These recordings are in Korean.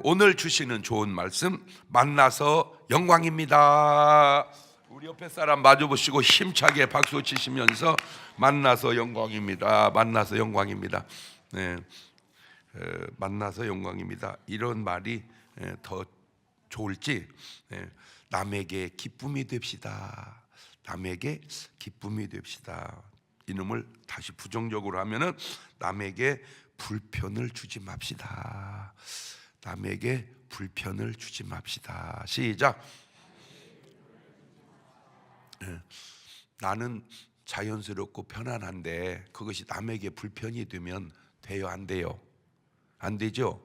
오늘 주시는 좋은 말씀 만나서 영광입니다. 우리 옆에 사람 마주보시고 힘차게 박수 치시면서 만나서 영광입니다. 만나서 영광입니다. 만나서 영광입니다. 이런 말이 더 좋을지, 남에게 기쁨이 됩시다. 남에게 기spun이 됩시다. 이놈을 다시 부정적으로 하면은 남에게 불편을 주지 맙시다. 남에게 불편을 주지 맙시다. 시작. 나는 자연스럽고 편안한데 그것이 남에게 불편이 되면 돼요, 안 돼요? 안 되죠?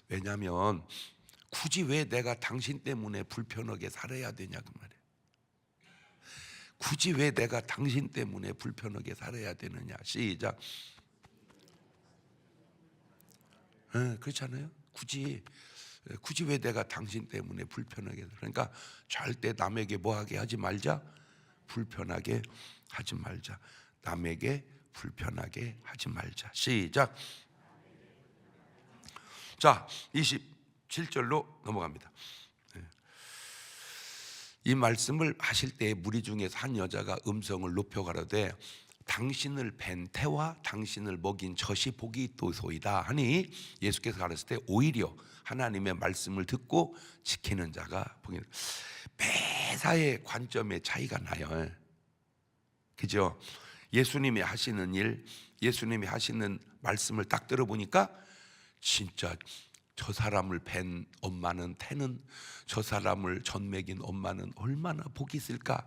왜냐하면 굳이 왜 내가 당신 때문에 불편하게 살아야 되냐 그 말이에요. 굳이 왜 내가 당신 때문에 불편하게 살아야 되느냐. 시작. 그렇잖아요. 굳이 왜 내가 당신 때문에 불편하게. 그러니까 절대 남에게 뭐하게 하지 말자. 불편하게 하지 말자. 남에게 불편하게 하지 말자. 시작. 자, 27절로 넘어갑니다. 이 말씀을 하실 때 무리 중에서 한 여자가 음성을 높여 가로되 당신을 뵌 태와 당신을 먹인 젖이 복이 있도소이다 하니 예수께서 가르칠 때 오히려 하나님의 말씀을 듣고 지키는 자가 복이. 매사의 관점의 차이가 나요. 그죠? 예수님이 하시는 일, 예수님이 하시는 말씀을 딱 들어보니까 진짜 저 사람을 뵌 엄마는 태는, 저 사람을 전 먹인 엄마는 얼마나 복이 있을까.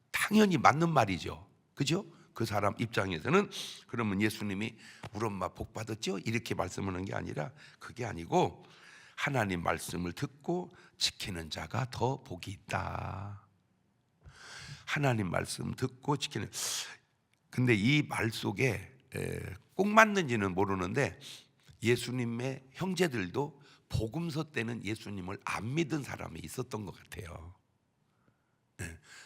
당연히 맞는 말이죠. 그죠? 그 사람 입장에서는. 그러면 예수님이 우리 엄마 복 받았죠? 이렇게 말씀하는 게 아니라, 그게 아니고 하나님 말씀을 듣고 지키는 자가 더 복이 있다. 하나님 말씀 듣고 지키는. 근데 이 말 속에 꼭 맞는지는 모르는데 예수님의 형제들도 복음서 때는 예수님을 안 믿은 사람이 있었던 것 같아요.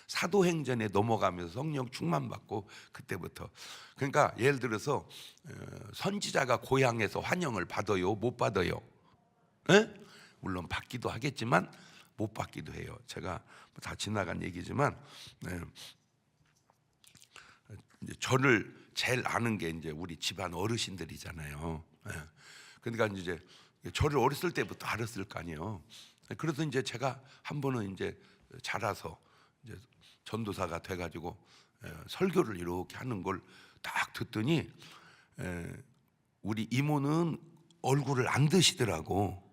사도행전에 넘어가면서 성령 충만 받고 그때부터. 그러니까 예를 들어서 선지자가 고향에서 환영을 받아요, 못 받아요? 물론 받기도 하겠지만 못 받기도 해요. 제가 다 지나간 얘기지만 이제 저를 제일 아는 게 이제 우리 집안 어르신들이잖아요. 그러니까 이제 저를 어렸을 때부터 알았을 거 아니에요. 그래서 이제 제가 한 번은 이제 자라서 이제 전도사가 돼가지고 설교를 이렇게 하는 걸 딱 듣더니 우리 이모는 얼굴을 안 드시더라고.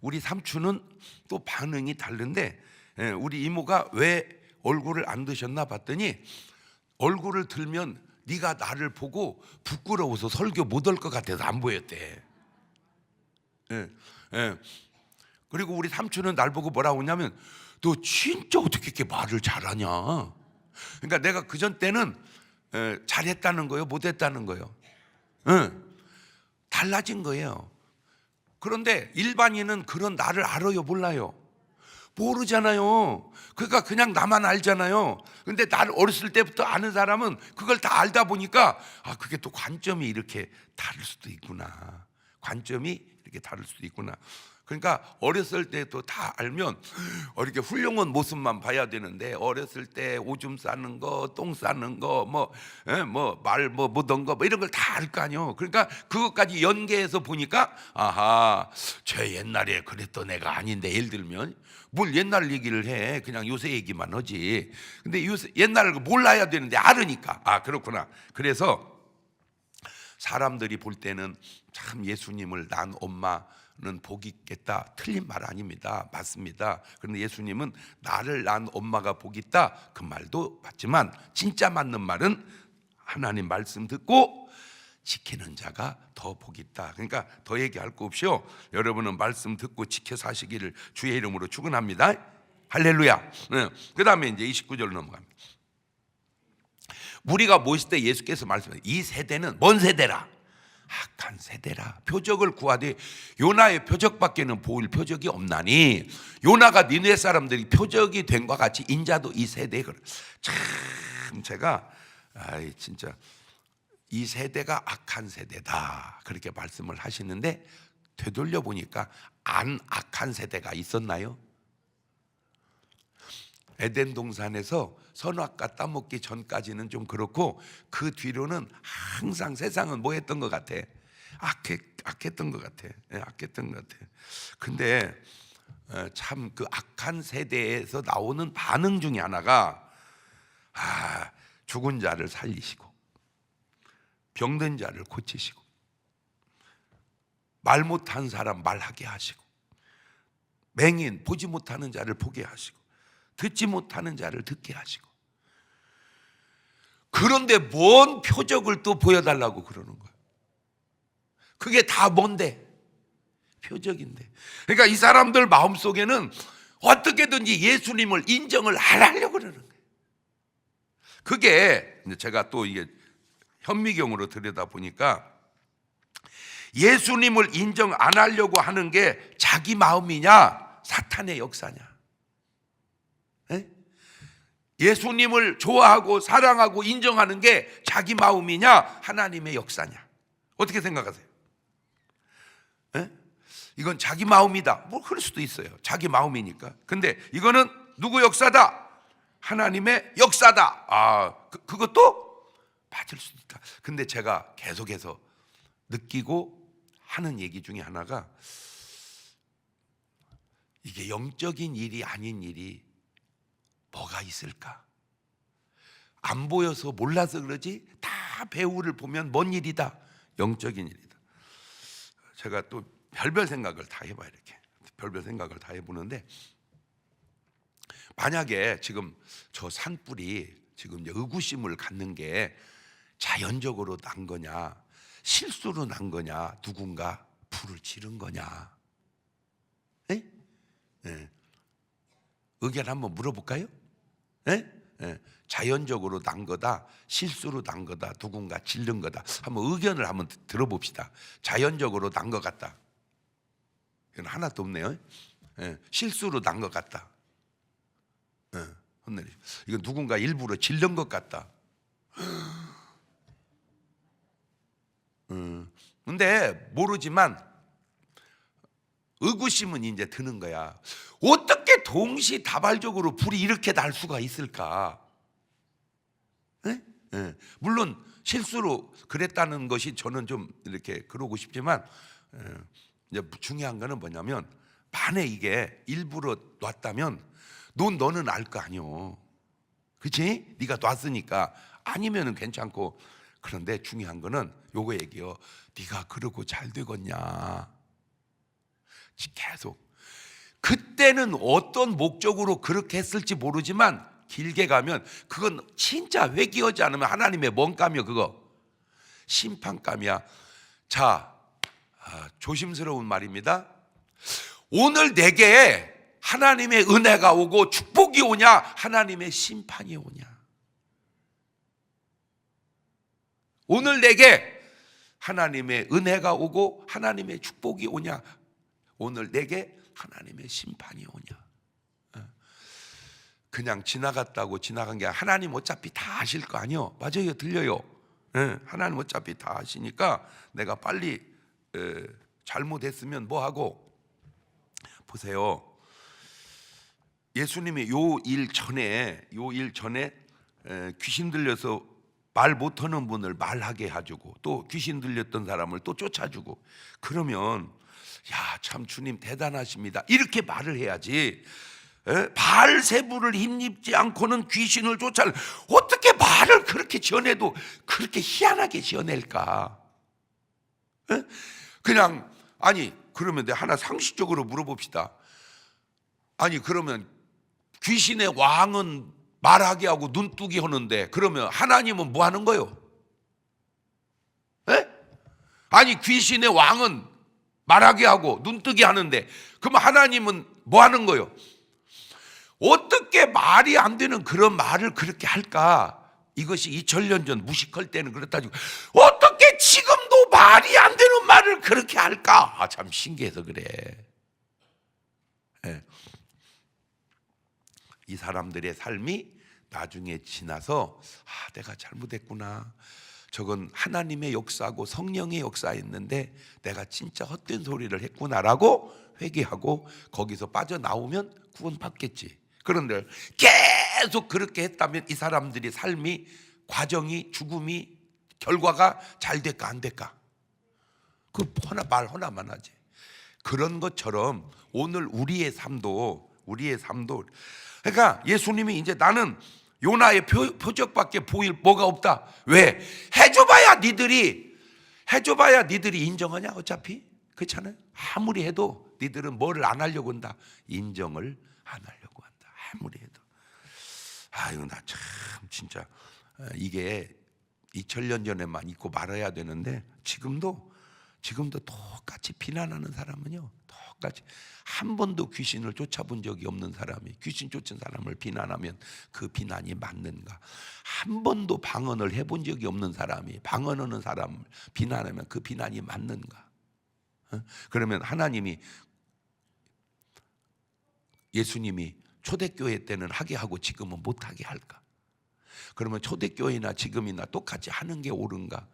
우리 삼촌은 또 반응이 다른데 우리 이모가 왜 얼굴을 안 드셨나 봤더니 얼굴을 들면 네가 나를 보고 부끄러워서 설교 못 할 것 같아서 안 보였대. 그리고 우리 삼촌은 날 보고 뭐라고 했냐면 너 진짜 어떻게 이렇게 말을 잘하냐. 그러니까 내가 그전 때는 잘했다는 거예요, 못했다는 거예요? 달라진 거예요. 그런데 일반인은 그런 나를 알아요, 몰라요? 모르잖아요. 그러니까 그냥 나만 알잖아요. 근데 나를 어렸을 때부터 아는 사람은 그걸 다 알다 보니까 그게 또 관점이 이렇게 다를 수도 있구나. 관점이 이렇게 다를 수도 있구나. 그러니까 어렸을 때도 다 알면 이렇게 훌륭한 모습만 봐야 되는데 어렸을 때 오줌 싸는 거, 똥 싸는 거, 말 못한 거 이런 걸 다 알 거 아니에요. 그러니까 그것까지 연계해서 보니까 쟤 옛날에 그랬던 애가 아닌데. 예를 들면 뭘 옛날 얘기를 해. 그냥 요새 얘기만 하지. 근데 요새 옛날을 몰라야 되는데 알으니까 그렇구나. 그래서 사람들이 볼 때는 참 예수님을 낳은 엄마는 복이 있겠다. 틀린 말 아닙니다. 맞습니다. 그런데 예수님은 나를 낳은 엄마가 복이 있다. 그 말도 맞지만 진짜 맞는 말은 하나님 말씀 듣고 지키는 자가 더 복이 있다. 그러니까 더 얘기할 거 없이요. 여러분은 말씀 듣고 지켜 사시기를 주의 이름으로 축원합니다. 할렐루야. 그 다음에 이제 29절로 넘어갑니다. 무리가 모실 때 예수께서 말씀하셨어요. 이 세대는 뭔 세대라? 악한 세대라. 표적을 구하되 요나의 표적밖에는 보일 표적이 없나니 요나가 니네 사람들이 표적이 된 것 같이 인자도 이 세대에. 참 제가 진짜 이 세대가 악한 세대다 그렇게 말씀을 하시는데, 되돌려 보니까 안 악한 세대가 있었나요? 에덴 동산에서 선악과 따먹기 전까지는 좀 그렇고, 그 뒤로는 항상 세상은 뭐 했던 것 같아? 악했던 것 같아. 악했던 것 같아. 근데 참 그 악한 세대에서 나오는 반응 중에 하나가, 죽은 자를 살리시고 병든 자를 고치시고 말 못한 사람 말하게 하시고 맹인 보지 못하는 자를 보게 하시고 듣지 못하는 자를 듣게 하시고. 그런데 뭔 표적을 또 보여달라고 그러는 거야. 그게 다 뭔데? 표적인데. 그러니까 이 사람들 마음속에는 어떻게든지 예수님을 인정을 안 하려고 그러는 거예요. 그게 제가 또 이게 현미경으로 들여다보니까, 예수님을 인정 안 하려고 하는 게 자기 마음이냐 사탄의 역사냐? 에? 예수님을 좋아하고 사랑하고 인정하는 게 자기 마음이냐 하나님의 역사냐? 어떻게 생각하세요? 에? 이건 자기 마음이다. 뭐 그럴 수도 있어요. 자기 마음이니까. 근데 이거는 누구 역사다? 하나님의 역사다. 그것도 맞을 수도 있다. 근데 제가 계속해서 느끼고 하는 얘기 중에 하나가, 이게 영적인 일이 아닌 일이 뭐가 있을까? 안 보여서 몰라서 그러지 다 배우를 보면 뭔 일이다? 영적인 일이다. 제가 또 별별 생각을 다 해봐요. 이렇게 별별 생각을 다 해보는데, 만약에 지금 저 산불이 지금 이제 의구심을 갖는 게 자연적으로 난 거냐, 실수로 난 거냐, 누군가 불을 지른 거냐, 에? 예. 의견 한번 물어볼까요? 예? 예. 자연적으로 난 거다, 실수로 난 거다, 누군가 지른 거다. 한번 의견을 한번 들어봅시다. 자연적으로 난 것 같다. 이건 하나도 없네요. 예. 실수로 난 것 같다. 예. 이건 누군가 일부러 지른 것 같다. 근데 모르지만 의구심은 이제 드는 거야. 어떻게 동시다발적으로 불이 이렇게 날 수가 있을까? 예? 예. 물론 실수로 그랬다는 것이 저는 좀 이렇게 그러고 싶지만, 이제 중요한 거는 뭐냐면, 만에 이게 일부러 놨다면 너는 알 거 아니요. 그렇지? 네가 놨으니까. 아니면은 괜찮고. 그런데 중요한 거는 요거 얘기요. 네가 그러고 잘 되겠냐? 계속. 그때는 어떤 목적으로 그렇게 했을지 모르지만, 길게 가면 그건 진짜 회개하지 않으면 하나님의 뭔 감이요? 그거 심판감이야. 자, 조심스러운 말입니다. 오늘 내게 하나님의 은혜가 오고 축복이 오냐, 하나님의 심판이 오냐? 오늘 내게 하나님의 은혜가 오고 하나님의 축복이 오냐, 오늘 내게 하나님의 심판이 오냐? 그냥 지나갔다고 지나간 게, 하나님 어차피 다 아실 거 아니요? 맞아요, 들려요. 하나님 어차피 다 아시니까 내가 빨리 잘못했으면 뭐하고. 보세요, 예수님이 요 일 전에 귀신 들려서 말 못하는 분을 말하게 해주고, 또 귀신 들렸던 사람을 또 쫓아주고, 그러면 야, 참 주님 대단하십니다 이렇게 말을 해야지. 바알세부를 힘입지 않고는 귀신을 쫓아, 어떻게 말을 그렇게 전해도 그렇게 희한하게 지어낼까? 그냥, 아니 그러면 하나 상식적으로 물어봅시다. 아니 그러면 귀신의 왕은 말하게 하고 눈뜨기 하는데, 그러면 하나님은 뭐 하는 거요? 아니 귀신의 왕은 말하게 하고 눈뜨기 하는데, 그럼 하나님은 뭐 하는 거요? 어떻게 말이 안 되는 그런 말을 그렇게 할까? 이것이 2000년 전 무식할 때는 그렇다지고, 어떻게 지금도 말이 안 되는 말을 그렇게 할까? 참 신기해서 그래. 이 사람들의 삶이 나중에 지나서, 내가 잘못했구나, 저건 하나님의 역사고 성령의 역사였는데 내가 진짜 헛된 소리를 했구나라고 회개하고 거기서 빠져나오면 구원받겠지. 그런데 계속 그렇게 했다면 이 사람들이 삶이, 과정이, 죽음이, 결과가 잘 될까 안 될까? 그 말 하나만 하지. 그런 것처럼 오늘 우리의 삶도 그러니까 예수님이 이제 나는 요나의 표적밖에 보일 뭐가 없다. 왜? 해줘봐야 니들이 인정하냐? 어차피 그렇잖아요. 아무리 해도 니들은 뭐를 안 하려고 한다. 인정을 안 하려고 한다. 아무리 해도. 아유, 나 참 진짜 이게 2000년 전에만 있고 말아야 되는데 지금도 똑같이 비난하는 사람은요, 똑같이 한 번도 귀신을 쫓아본 적이 없는 사람이 귀신 쫓은 사람을 비난하면 그 비난이 맞는가? 한 번도 방언을 해본 적이 없는 사람이 방언하는 사람을 비난하면 그 비난이 맞는가? 그러면 하나님이, 예수님이 초대교회 때는 하게 하고 지금은 못하게 할까? 그러면 초대교회나 지금이나 똑같이 하는 게 옳은가?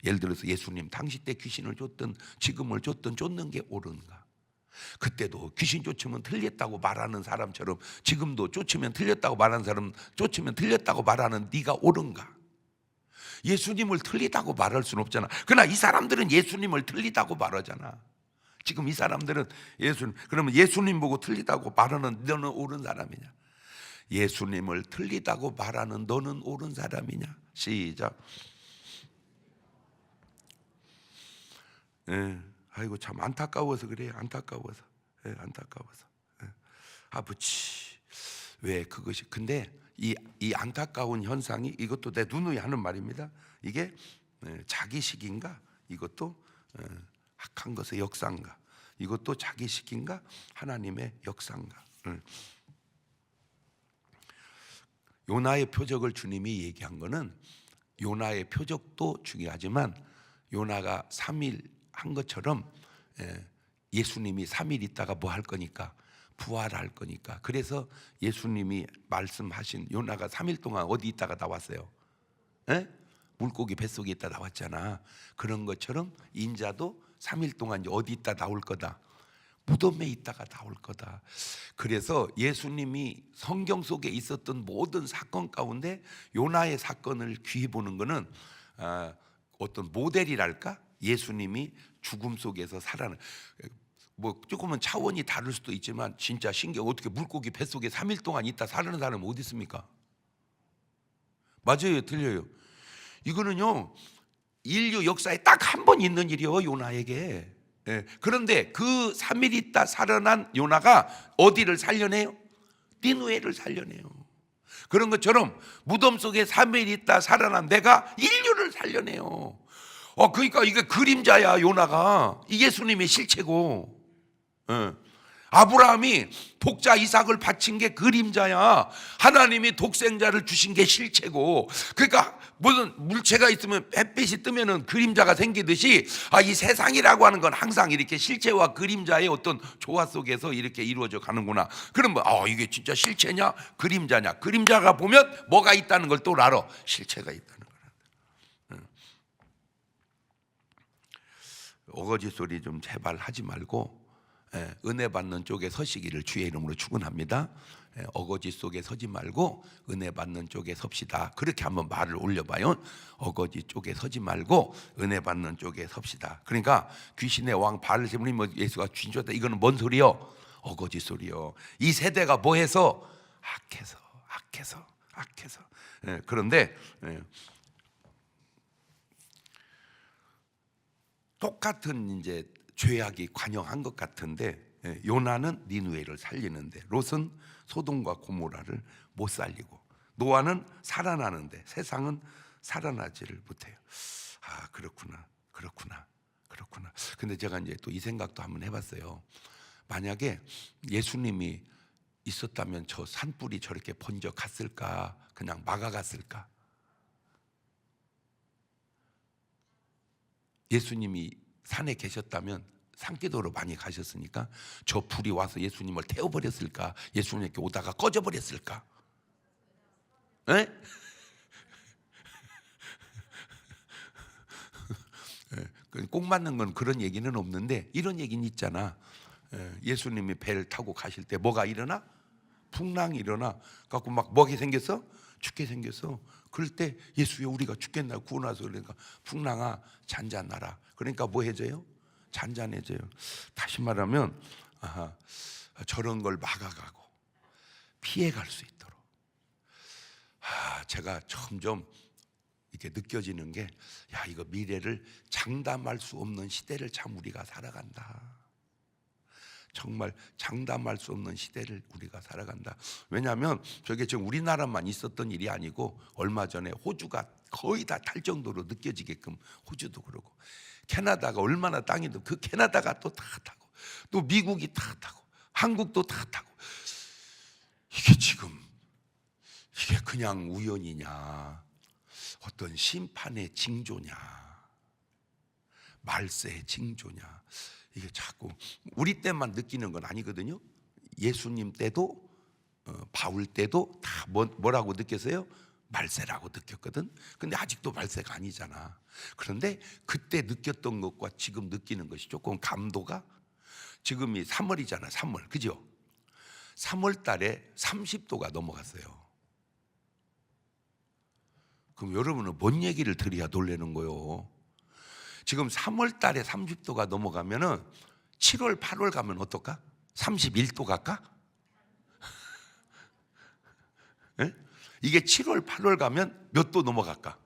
예를 들어서 예수님 당시 때 귀신을 쫓든 지금을 쫓든 쫓는 게 옳은가? 그때도 귀신 쫓으면 틀렸다고 말하는 사람처럼 지금도 쫓으면 틀렸다고 말하는 사람 쫓으면 틀렸다고 말하는 네가 옳은가? 예수님을 틀리다고 말할 수는 없잖아. 그러나 이 사람들은 예수님을 틀리다고 말하잖아. 지금 이 사람들은 그러면 예수님 보고 틀리다고 말하는 너는 옳은 사람이냐? 예수님을 틀리다고 말하는 너는 옳은 사람이냐? 시작. 아이고 참 안타까워서 그래요. 안타까워서. 아버지, 왜 그것이? 근데 이 안타까운 현상이, 이것도 내 누누이 하는 말입니다. 이게 자기식인가? 이것도 악한 것의 역사인가? 이것도 자기식인가? 하나님의 역사인가? 요나의 표적을 주님이 얘기한 거는, 요나의 표적도 중요하지만 요나가 3일 한 것처럼 예수님이 3일 있다가 뭐 할 거니까, 부활할 거니까. 그래서 예수님이 말씀하신, 요나가 3일 동안 어디 있다가 나왔어요? 물고기 뱃속에 있다 나왔잖아. 그런 것처럼 인자도 3일 동안 어디 있다 나올 거다? 무덤에 있다가 나올 거다. 그래서 예수님이 성경 속에 있었던 모든 사건 가운데 요나의 사건을 귀히 보는 거는 어떤 모델이랄까? 예수님이 죽음 속에서 살아난, 뭐 조금은 차원이 다를 수도 있지만 진짜 신기해. 어떻게 물고기 뱃속에 3일 동안 있다 살아난 사람이 어디 있습니까? 맞아요, 틀려요? 이거는요 인류 역사에 딱 한 번 있는 일이요, 요나에게. 그런데 그 3일 있다 살아난 요나가 어디를 살려내요? 니느웨를 살려내요. 그런 것처럼 무덤 속에 3일 있다 살아난 내가 인류를 살려내요. 그러니까 이게 그림자야. 요나가 이 예수님의 실체고, 아브라함이 독자 이삭을 바친 게 그림자야. 하나님이 독생자를 주신 게 실체고. 그러니까 무슨 물체가 있으면 햇빛이 뜨면은 그림자가 생기듯이 이 세상이라고 하는 건 항상 이렇게 실체와 그림자의 어떤 조화 속에서 이렇게 이루어져 가는구나. 그럼 이게 진짜 실체냐 그림자냐? 그림자가 보면 뭐가 있다는 걸 또 알아. 실체가 있다는 거라. 어거지 소리 좀 제발 하지 말고 은혜 받는 쪽에 서시기를 주의 이름으로 축원합니다. 어거지 속에 서지 말고 은혜 받는 쪽에 섭시다. 그렇게 한번 말을 올려봐요. 어거지 쪽에 서지 말고 은혜 받는 쪽에 섭시다. 그러니까 귀신의 왕 바알세불이 뭐 예수가 귀신 쫓았다, 이거는 뭔 소리요? 어거지 소리요. 이 세대가 뭐해서? 악해서. 그런데 똑같은 이제 죄악이 관영한 것 같은데, 요나는 니느웨를 살리는데 롯은 소돔과 고모라를 못 살리고, 노아는 살아나는데 세상은 살아나지를 못해요. 그렇구나. 근데 제가 이제 또 이 생각도 한번 해봤어요. 만약에 예수님이 있었다면 저 산불이 저렇게 번져 갔을까? 그냥 막아갔을까? 예수님이 산에 계셨다면 산기도로 많이 가셨으니까 저 불이 와서 예수님을 태워버렸을까? 예수님께 오다가 꺼져버렸을까? 꼭 맞는 건 그런 얘기는 없는데 이런 얘기는 있잖아. 예수님이 배를 타고 가실 때 뭐가 일어나? 풍랑이 일어나 갖고 막 뭐게 생겼어? 죽게 생겼어. 그럴 때 예수여 우리가 죽겠나 구원하소. 그러니까 풍랑아 잔잔하라. 그러니까 뭐 해져요? 잔잔해져요. 다시 말하면 저런 걸 막아가고 피해갈 수 있도록. 제가 점점 이렇게 느껴지는 게, 야, 이거 미래를 장담할 수 없는 시대를 참 우리가 살아간다. 정말 장담할 수 없는 시대를 우리가 살아간다. 왜냐하면 저게 지금 우리나라만 있었던 일이 아니고 얼마 전에 호주가 거의 다 탈 정도로 느껴지게끔, 호주도 그러고 캐나다가 얼마나 땅이도 그 캐나다가 또 다 타고 또 미국이 다 타고 한국도 다 타고, 이게 지금 이게 그냥 우연이냐, 어떤 심판의 징조냐, 말세의 징조냐, 이게 자꾸 우리 때만 느끼는 건 아니거든요. 예수님 때도 바울 때도 다 뭐라고 느꼈어요? 말세라고 느꼈거든. 근데 아직도 말세가 아니잖아. 그런데 그때 느꼈던 것과 지금 느끼는 것이 조금 감도가, 지금이 3월이잖아 3월, 그죠? 3월 달에 30도가 넘어갔어요. 그럼 여러분은 뭔 얘기를 들어야 놀라는 거요? 지금 3월 달에 30도가 넘어가면은 7월 8월 가면 어떨까? 31도 갈까? 네? 이게 7월 8월 가면 몇 도 넘어갈까?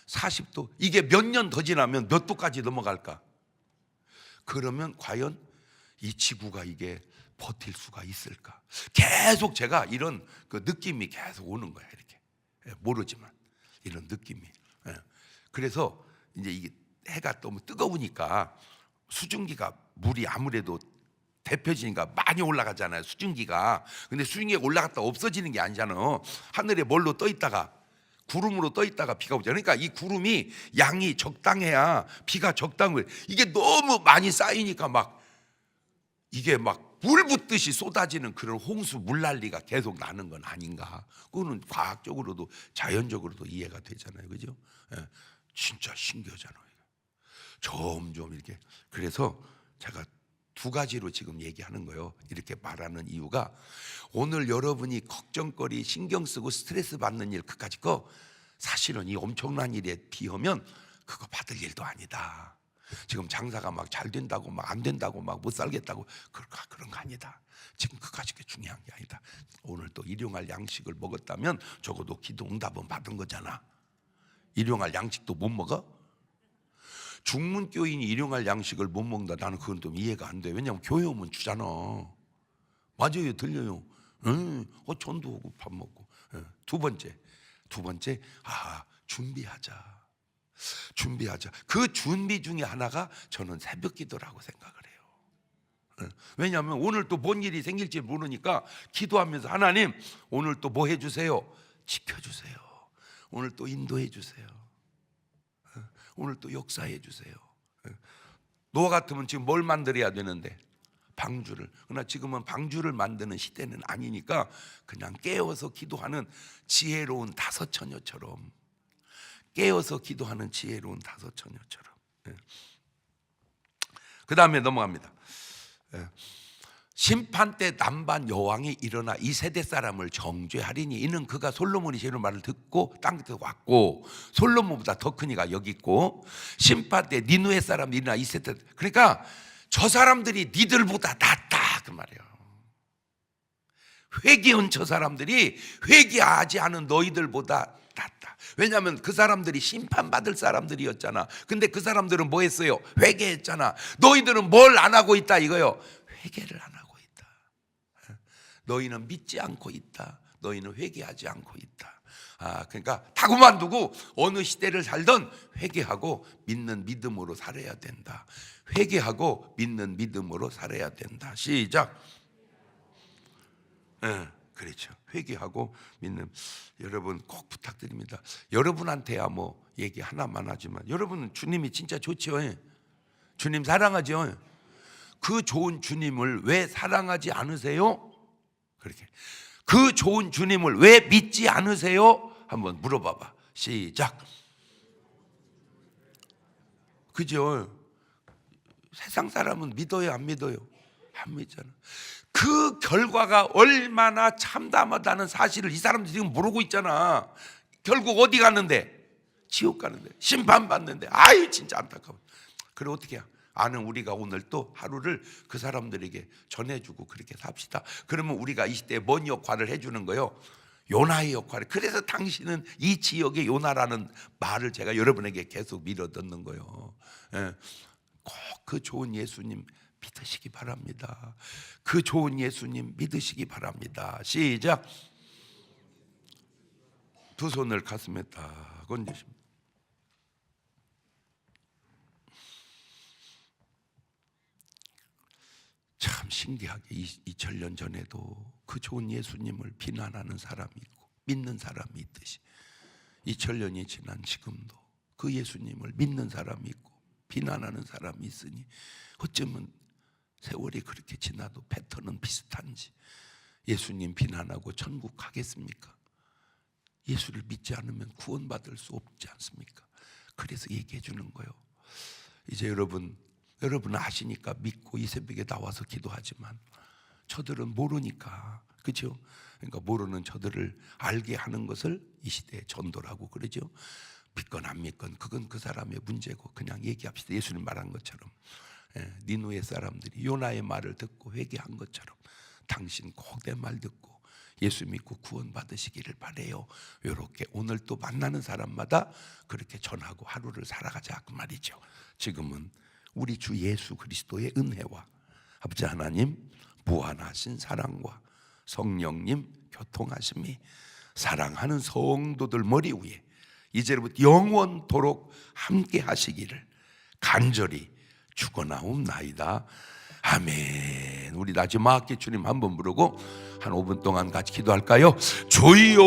40도. 이게 몇 년 더 지나면 몇 도까지 넘어갈까? 그러면 과연 이 지구가 이게 버틸 수가 있을까? 계속 제가 이런 그 느낌이 계속 오는 거야. 이렇게 모르지만 이런 느낌이. 그래서 이제 이게 해가 너무 뜨거우니까 수증기가, 물이 아무래도 데펴지니까 많이 올라가잖아요, 수증기가. 근데 수증기가 올라갔다 없어지는 게 아니잖아. 하늘에 뭘로 떠 있다가, 구름으로 떠 있다가 비가 오잖아. 그러니까 이 구름이 양이 적당해야 비가 적당해. 이게 너무 많이 쌓이니까 막 이게 막 물 붓듯이 쏟아지는 그런 홍수, 물난리가 계속 나는 건 아닌가. 그거는 과학적으로도 자연적으로도 이해가 되잖아요, 그죠? 진짜 신기하잖아요. 점점 이렇게. 그래서 제가 두 가지로 지금 얘기하는 거예요. 이렇게 말하는 이유가, 오늘 여러분이 걱정거리, 신경 쓰고 스트레스 받는 일, 그까짓 거 사실은 이 엄청난 일에 비하면 그거 받을 일도 아니다. 지금 장사가 막 잘 된다고 막 안 된다고 막 못 살겠다고 그런 거 아니다. 지금 그까짓 게 중요한 게 아니다. 오늘 또 일용할 양식을 먹었다면 적어도 기도 응답은 받은 거잖아. 일용할 양식도 못 먹어? 중문교인이 일용할 양식을 못 먹는다. 나는 그건 좀 이해가 안 돼. 왜냐하면 교회 오면 주잖아. 맞아요, 들려요. 전도 오고 밥 먹고. 두 번째, 준비하자. 그 준비 중에 하나가 저는 새벽 기도라고 생각을 해요. 왜냐하면 오늘 또 뭔 일이 생길지 모르니까 기도하면서, 하나님 오늘 또 뭐 해주세요? 지켜주세요. 오늘 또 인도해 주세요. 오늘 또 역사해 주세요. 노아 같으면 지금 뭘 만들어야 되는데? 방주를. 그러나 지금은 방주를 만드는 시대는 아니니까 그냥 깨어서 기도하는 지혜로운 다섯 처녀처럼, 깨어서 기도하는 지혜로운 다섯 처녀처럼. 그 다음에 넘어갑니다. 심판 때 남반 여왕이 일어나 이 세대 사람을 정죄하리니 이는 그가 솔로몬이 지은 말을 듣고 땅 끝에 왔고 솔로몬보다 더 큰 이가 여기 있고, 심판 때 니누의 사람 일어나 이 세대, 그러니까 저 사람들이 니들보다 낫다 그 말이에요. 회개한 저 사람들이 회개하지 않은 너희들보다 낫다. 왜냐하면 그 사람들이 심판받을 사람들이었잖아. 근데 그 사람들은 뭐 했어요? 회개했잖아. 너희들은 뭘 안 하고 있다 이거요? 회개를 안 하고 있다. 너희는 믿지 않고 있다. 너희는 회개하지 않고 있다. 그러니까 다 그만두고 어느 시대를 살던 회개하고 믿는 믿음으로 살아야 된다. 회개하고 믿는 믿음으로 살아야 된다. 시작. 그렇죠. 회개하고 믿는. 여러분 꼭 부탁드립니다. 여러분한테야 뭐 얘기 하나만 하지만, 여러분은 주님이 진짜 좋죠. 주님 사랑하죠. 그 좋은 주님을 왜 사랑하지 않으세요? 그렇게. 그 좋은 주님을 왜 믿지 않으세요? 한번 물어봐봐. 시작. 그죠? 세상 사람은 믿어요, 안 믿어요? 안 믿잖아. 그 결과가 얼마나 참담하다는 사실을 이 사람들이 지금 모르고 있잖아. 결국 어디 갔는데? 지옥 가는데, 심판받는데. 아유 진짜 안타까워. 그래 어떻게 해야? 아는 우리가 오늘 또 하루를 그 사람들에게 전해주고 그렇게 삽시다. 그러면 우리가 이 시대에 뭔 역할을 해주는 거요? 요나의 역할을. 그래서 당신은 이 지역의 요나라는 말을 제가 여러분에게 계속 밀어듣는 거예요. 꼭 그 좋은 예수님 믿으시기 바랍니다. 그 좋은 예수님 믿으시기 바랍니다. 시작. 두 손을 가슴에 딱 얹으십니다. 참 신기하게 2000년 전에도 그 좋은 예수님을 비난하는 사람이 있고 믿는 사람이 있듯이 2000년이 지난 지금도 그 예수님을 믿는 사람이 있고 비난하는 사람이 있으니 어쩌면 세월이 그렇게 지나도 패턴은 비슷한지. 예수님 비난하고 천국 가겠습니까? 예수를 믿지 않으면 구원받을 수 없지 않습니까? 그래서 얘기해 주는 거예요. 이제 여러분 아시니까 믿고 이 새벽에 나와서 기도하지만 저들은 모르니까, 그렇죠? 그러니까 모르는 저들을 알게 하는 것을 이 시대에 전도라고 그러죠. 믿건 안 믿건 그건 그 사람의 문제고 그냥 얘기합시다. 예수님 말한 것처럼 니누의 사람들이 요나의 말을 듣고 회개한 것처럼 당신 꼭 내 말 듣고 예수 믿고 구원 받으시기를 바래요. 이렇게 오늘 또 만나는 사람마다 그렇게 전하고 하루를 살아가자 그 말이죠. 지금은 우리 주 예수 그리스도의 은혜와 아버지 하나님 무한하신 사랑과 성령님 교통하심이 사랑하는 성도들 머리 위에 이제부터 영원토록 함께 하시기를 간절히 축원하옵나이다. 아멘. 우리 마지막 주님 한번 부르고 한 5분 동안 같이 기도할까요? 주여.